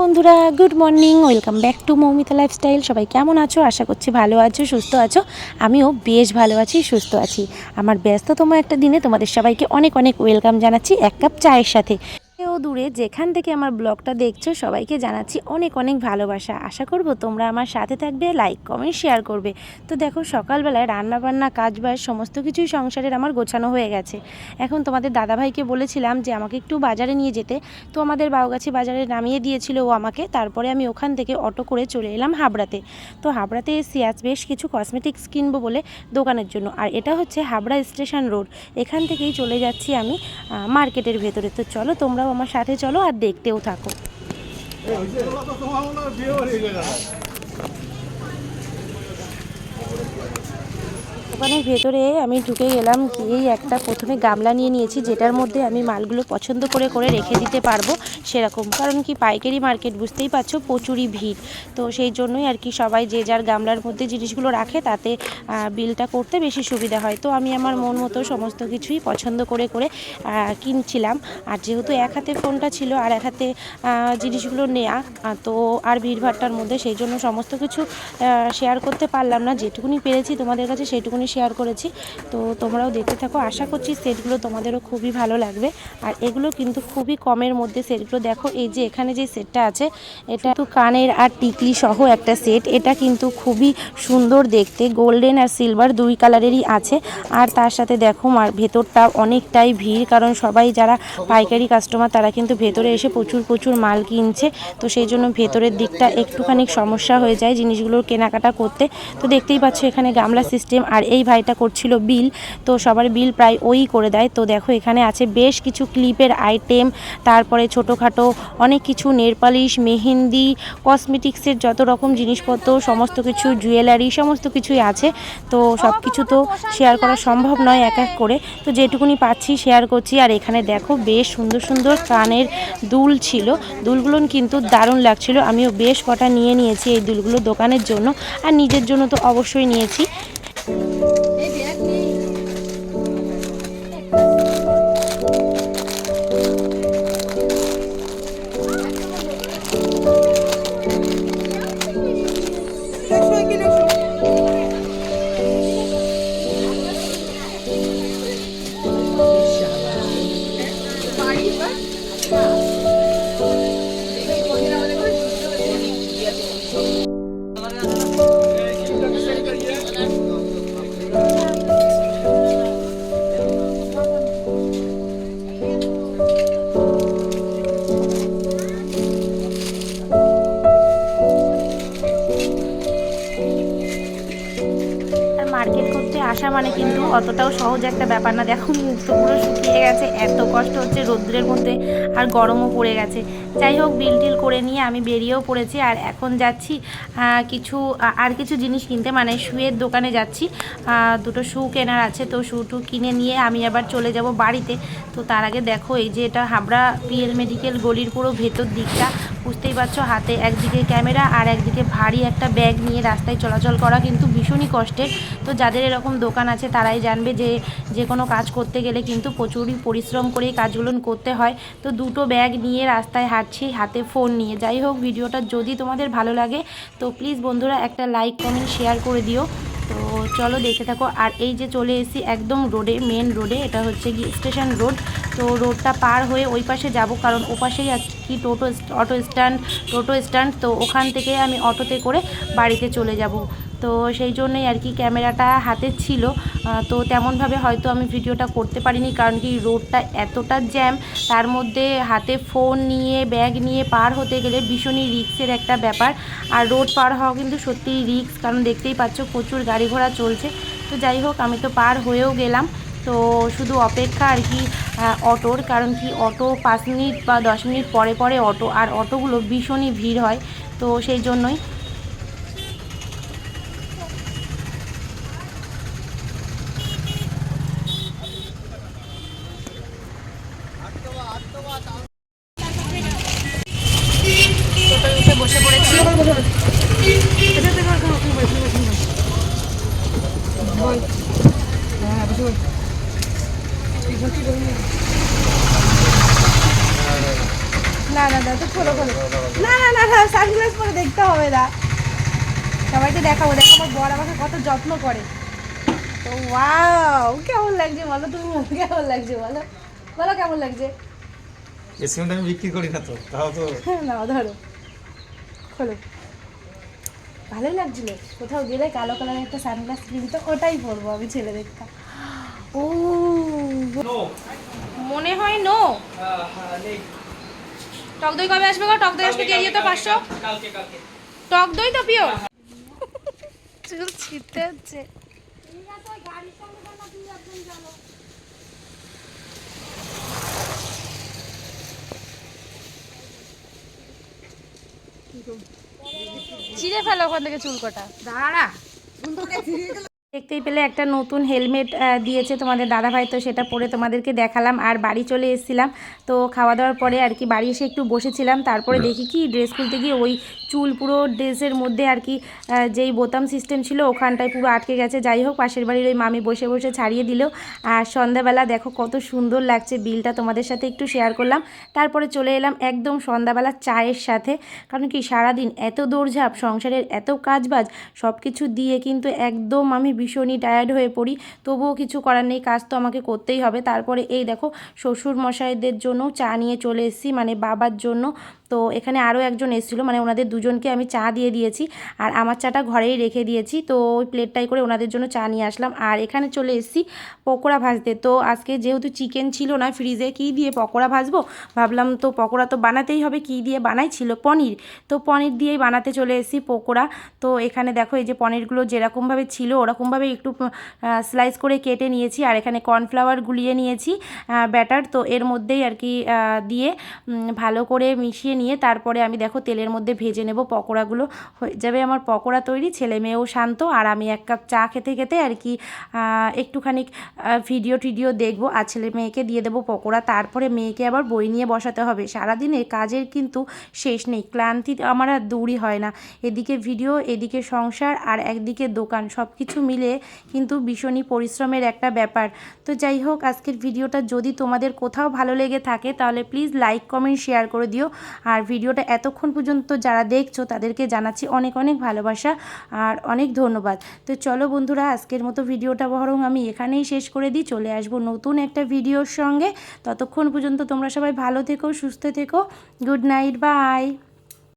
বন্ধুরা, good morning, welcome back to Moumita lifestyle. সবাই কেমন আছো? আশা করছি ভালো আছো, সুস্থ আছো। আমিও বেশ ভালো আছি, সুস্থ আছি। আমার ব্যস্ততম একটা দিনে তোমাদের সবাইকে অনেক অনেক ওয়েলকাম জানাচ্ছি এক কাপ চায়ের সাথে। ও দূরে যেখান থেকে আমার ব্লগটা দেখছো সবাইকে জানাচ্ছি অনেক অনেক ভালোবাসা। আশা করব তোমরা আমার সাথে থাকবে, লাইক কমেন্ট শেয়ার করবে। তো দেখো, সকালবেলায় রান্নাবান্না কাজবাজ সমস্ত কিছুই সংসারের আমার গোছানো হয়ে গেছে। এখন তোমাদের দাদাভাইকে বলেছিলাম যে আমাকে একটু বাজারে নিয়ে যেতে, তো আমাদের বাউগাছি বাজারে নামিয়ে দিয়েছিল ও আমাকে। তারপরে আমি ওখান থেকে অটো করে চলে এলাম হাবড়াতে। তো হাবড়াতে এসে আজ বেশ কিছু কসমেটিক্স কিনবো বলে দোকানের জন্য। আর এটা হচ্ছে হাবড়া স্টেশন রোড। এখান থেকেই চলে যাচ্ছি আমি মার্কেটের ভেতরে। তো চলো, তোমরাও আমার সাথে চলো আর দেখতেও থাকো। দোকানের ভেতরে আমি ঢুকে গেলাম, গিয়েই একটা প্রথমে গামলা নিয়ে নিয়েছি, যেটার মধ্যে আমি মালগুলো পছন্দ করে করে রেখে দিতে পারবো সেরকম। কারণ কি, পাইকারি মার্কেট বুঝতেই পারছো, প্রচুরই ভিড়। তো সেই জন্যই আর কি সবাই যে যার গামলার মধ্যে জিনিসগুলো রাখে, তাতে বিলটা করতে বেশি সুবিধা হয়। তো আমি আমার মন মতো সমস্ত কিছুই পছন্দ করে করে কিনছিলাম। আর যেহেতু এক হাতে ফোনটা ছিল আর এক হাতে জিনিসগুলো নেওয়া, তো আর ভিড়ভাট্টার মধ্যে সেই জন্য সমস্ত কিছু শেয়ার করতে পারলাম না। যেটুকুনি পেরেছি তোমাদের কাছে সেইটুকুনি শেয়ার করেছি। তো তোমরাও দেখতে থাকো, আশা করছি সেটগুলো তোমাদেরও খুবই ভালো লাগবে। আর এগুলো কিন্তু খুবই কমের মধ্যে সেটগুলো। দেখো, এই যে এখানে যে সেটটা আছে, এটা তো কানের আর টিকলি সহ একটা সেট। এটা কিন্তু খুবই সুন্দর দেখতে, গোল্ডেন আর সিলভার দুই কালারেরই আছে। আর তার সাথে দেখো ভেতরটা অনেকটাই ভিড়, কারণ সবাই যারা পাইকারি কাস্টমার তারা কিন্তু ভেতরে এসে প্রচুর প্রচুর মাল কিনছে। তো সেই জন্য ভেতরের দিকটা একটুখানি সমস্যা হয়ে যায় জিনিসগুলোর কেনাকাটা করতে। তো দেখতেই পাচ্ছ এখানে গামলা সিস্টেম, আর এই ভাইটা করছিল বিল। তো সবার বিল প্রায় ওই করে দেয়। তো দেখো, এখানে আছে বেশ কিছু ক্লিপের আইটেম, তারপরে ছোটোখাটো অনেক কিছু, নেল পালিশ, মেহেন্দি, কসমেটিক্সের যত রকম জিনিসপত্র, সমস্ত কিছু, জুয়েলারি, সমস্ত কিছুই আছে। তো সব কিছু তো শেয়ার করা সম্ভব নয় এক এক করে, তো যেটুকুনি পাচ্ছি শেয়ার করছি। আর এখানে দেখো বেশ সুন্দর সুন্দর কানের দুল ছিল। দুলগুলো কিন্তু দারুণ লাগছিল। আমিও বেশ কটা নিয়ে নিয়েছি এই দুলগুলো দোকানের জন্য, আর নিজের জন্য তো অবশ্যই নিয়েছি। মার্কেট করতে আসা মানে কিন্তু অতটাও সহজ একটা ব্যাপার না। দেখো, মুখ তো পুরো শুকিয়ে গেছে, এত কষ্ট হচ্ছে রোদ্রের মধ্যে, আর গরমও পড়ে গেছে। যাই হোক, বিল টিল করে নিয়ে আমি বেরিয়েও পড়েছি। আর এখন যাচ্ছি কিছু জিনিস কিনতে, মানে শুয়ের দোকানে যাচ্ছি। দুটো শু কেনার আছে, তো শু টু কিনে নিয়ে আমি আবার চলে যাব বাড়িতে। তো তার আগে দেখো, এই যে এটা হাবড়া পিএল মেডিকেল গলির পুরো ভেতর দিকটা, বুঝতেই পারছো, হাতে একদিকে ক্যামেরা আর একদিকে ভারী একটা ব্যাগ নিয়ে রাস্তায় চলাচল করা কিন্তু ভীষণই কষ্টের। তো যাদের এরকম দোকান আছে তারাই জানবে যে কোনো কাজ করতে গেলে কিন্তু প্রচুরই পরিশ্রম করেই কাজগুলো করতে হয়। তো দুটো ব্যাগ নিয়ে রাস্তায় হাঁটছি, হাতে ফোন নিয়ে। যাই হোক, ভিডিওটা যদি তোমাদের ভালো লাগে তো প্লিজ বন্ধুরা একটা লাইক কমেন্ট শেয়ার করে দিও। তো চলো দেখতে থাকো। আর এই যে চলে এসেছি একদম রোডে, মেন রোডে, এটা হচ্ছে কি স্টেশন রোড। তো রোডটা পার হয়ে ওই পাশে যাব, কারণ ও পাশেই আছে কি টোটো স্ট্যান্ড। তো ওখান থেকে আমি অটোতে করে বাড়িতে চলে যাব। তো সেই জন্যই আর কি ক্যামেরাটা হাতে ছিল। তো তেমনভাবে হয়তো আমি ভিডিওটা করতে পারিনি, কারণ কি রোডটা এতটা জ্যাম, তার মধ্যে হাতে ফোন নিয়ে ব্যাগ নিয়ে পার হতে গেলে ভীষণই রিস্কের একটা ব্যাপার। আর রোড পার হওয়া কিন্তু সত্যিই রিস্ক, কারণ দেখতেই পাচ্ছ প্রচুর গাড়ি ঘোড়া চলছে। তো যাই হোক, আমি তো পার হয়েও গেলাম। তো শুধু অপেক্ষা আর কি অটোর, কারণ কি অটো 5 মিনিট বা 10 মিনিট পরে পরে অটো, আর অটোগুলো ভীষণই ভিড় হয়। তো সেই জন্যই টোটোয় উঠে বসে পড়েছি। না, না না না তো খোলো খোলো, না না না না সানগ্লাস পরে দেখতে হবে না, সবাইকে দেখাবো। দেখো আমার বর আমাকে কত যত্ন করে। তো ওয়াও, কেমন লাগছে বলো তুমি, কেমন লাগছে বলো, বলো কেমন লাগছে। এই সিমটা আমি বিক্রি করি না তো, তাও তো না ধরো, খোলো। ভালোই লাগছিল, কোথাও গেলে কালো কালারের একটা সানগ্লাস কিনতো, ওটাই পরবো আমি ছেলে দেখতাম। ও মনে হয় নো। টক দই কবে আসবে গো? টক দই আসবে কেজি তো 500। টক দই তো পিও। চুল ছিটতে হচ্ছে। ছিঁড়ে ফেলো ওখান থেকে চুল কটা, দাঁড়া। দেখতেই পেলে একটা নতুন হেলমেট দিয়েছে তোমাদের দাদাভাই, তো সেটা পরে তোমাদেরকে দেখালাম। আর বাড়ি চলে এসেছিলাম, তো খাওয়া দাওয়ার পরে আর কি বাড়ি এসে একটু বসেছিলাম। তারপরে দেখি কি ড্রেস খুলতে গিয়ে ওই চুল পুরো ড্রেসের মধ্যে আর কি যেই বোতাম সিস্টেম ছিল ওখানটায় পুরো আটকে গেছে। যাই হোক, পাশের বাড়ির ওই মামি বসে বসে ছাড়িয়ে দিল। আর সন্ধ্যাবেলা দেখো কত সুন্দর লাগছে, বিলটা তোমাদের সাথে একটু শেয়ার করলাম। তারপরে চলে এলাম একদম সন্ধ্যাবেলা চায়ের সাথে, কারণ কি সারাদিন এত দৌড়ঝাঁপ, সংসারের এত কাজবাজ সব কিছু দিয়ে কিন্তু একদম আমি ভীষণই টায়ার্ড হয়ে পড়ি। তবুও কিছু করার নেই, কাজ তো আমাকে করতেই হবে। তারপরে এই দেখো শ্বশুর মশাইদের জন্য চা নিয়ে চলে এসেছি, মানে বাবার জন্য। তো এখানে আরও একজন এসেছিলো, মানে ওনাদের দুজনকে আমি চা দিয়ে দিয়েছি, আর আমার চাটা ঘরেই রেখে দিয়েছি। তো ওই প্লেটটাই করে ওনাদের জন্য চা নিয়ে আসলাম। আর এখানে চলে এসেছি পকোড়া ভাজতে। তো আজকে যেহেতু চিকেন ছিল না ফ্রিজে, কী দিয়ে পকোড়া ভাজবো ভাবলাম, তো পকোড়া তো বানাতেই হবে, কী দিয়ে বানাই, ছিল পনির। তো পনির দিয়েই বানাতে চলে এসেছি পকোড়া। তো এখানে দেখো এই যে পনিরগুলো যেরকমভাবে ছিল ওরকমভাবে একটু স্লাইস করে কেটে নিয়েছি। আর এখানে কর্নফ্লাওয়ার গুলিয়ে নিয়েছি ব্যাটার, তো এর মধ্যেই আর কি দিয়ে ভালো করে মিশিয়ে নিয়ে তারপরে আমি দেখো তেলের মধ্যে ভেজে নেব পকোড়াগুলো। হয়ে যাবে আমার পকোড়া তৈরি। ছেলে মেয়েও শান্ত, আর আমি এক কাপ চা খেতে খেতে আর কি একটুখানি ভিডিও দেখবো, আর ছেলে মেয়েকে দিয়ে দেবো পকোড়া। তারপরে মেয়েকে আবার বই নিয়ে বসাতে হবে। সারাদিনে কাজের কিন্তু শেষ নেই, ক্লান্তি আমার আর দূরই হয় না। এদিকে ভিডিও, এদিকে সংসার, আর একদিকে দোকান, সব কিছু মিলে কিন্তু ভীষণই পরিশ্রমের একটা ব্যাপার। তো যাই হোক, আজকের ভিডিওটা যদি তোমাদের কোথাও ভালো লেগে থাকে তাহলে প্লিজ লাইক কমেন্ট শেয়ার করে দিও। আর ভিডিওটা এতক্ষণ পর্যন্ত যারা দেখছো তাদেরকে জানাচ্ছি অনেক অনেক ভালোবাসা আর অনেক ধন্যবাদ। তো চলো বন্ধুরা, আজকের মতো ভিডিওটা বরং আমি এখানেই শেষ করে দিই। চলে আসবো নতুন একটা ভিডিওর সঙ্গে। ততক্ষণ পর্যন্ত তোমরা সবাই ভালো থেকো, সুস্থ থেকো। Good night, by.